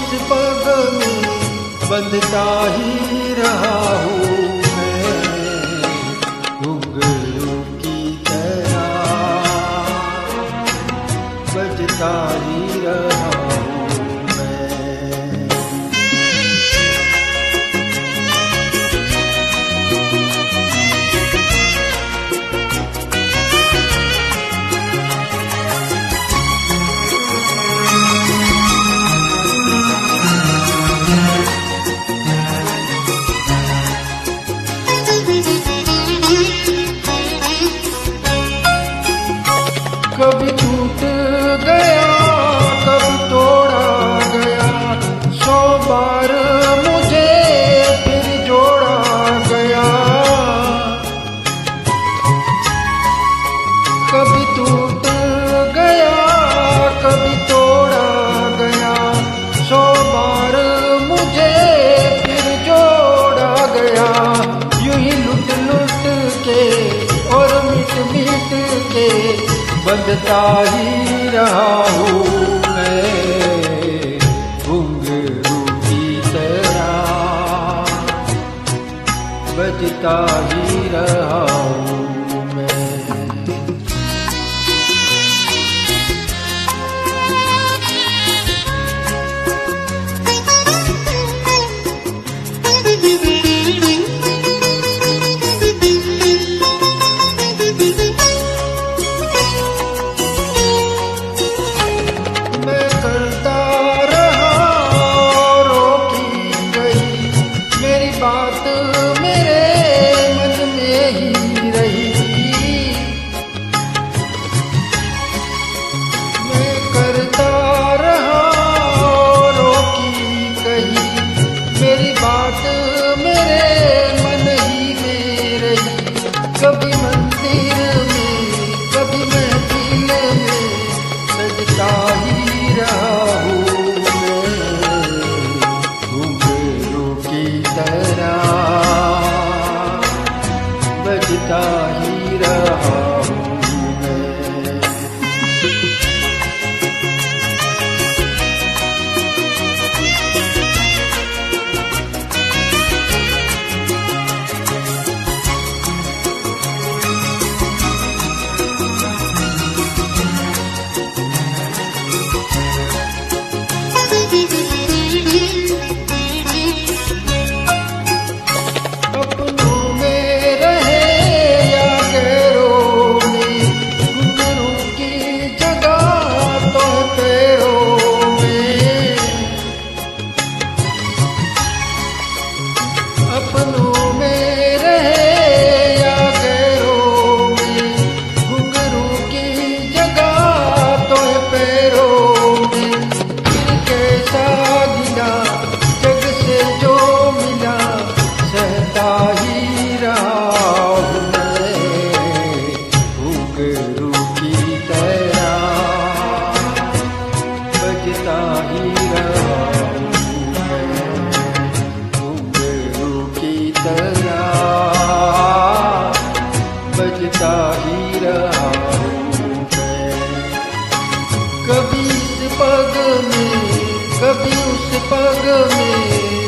इस पग में बंधता ही रहा हूँ मैं, घुंघरू की तरह बजता ही रहा हूँ मैं। कभी टूट गया कभी तोड़ा गया, 100 बार मुझे फिर जोड़ा गया। कभी टूट गया कभी तोड़ा गया, 100 बार मुझे फिर जोड़ा गया। यूं ही लुट लुट के और मिट मिट के बंधता ही रहा हूँ मैं, घुंघरू की तरह बजता ही रहा हूँ मैं। बात मेरे मन में ही रही, मैं करता रहा रोकी कही, मेरी बात मेरे मन ही में रही। कभी मंदिर में कभी महफिल में सजता ही रहा हूँ मैं, घुंघरू की तरह बजता ही रहा हूँ मैं। अपनों में रहे या गैरों में, घुंघरू की जगह तो है पैरों में। फिर कैसा गिला जग से जो मिला, सहता ही रहा हूँ मैं, घुंघरू की तरह बजता ही रहा बजता ही रहा हूँ मैं। कभी इस पग में कभी उस पग में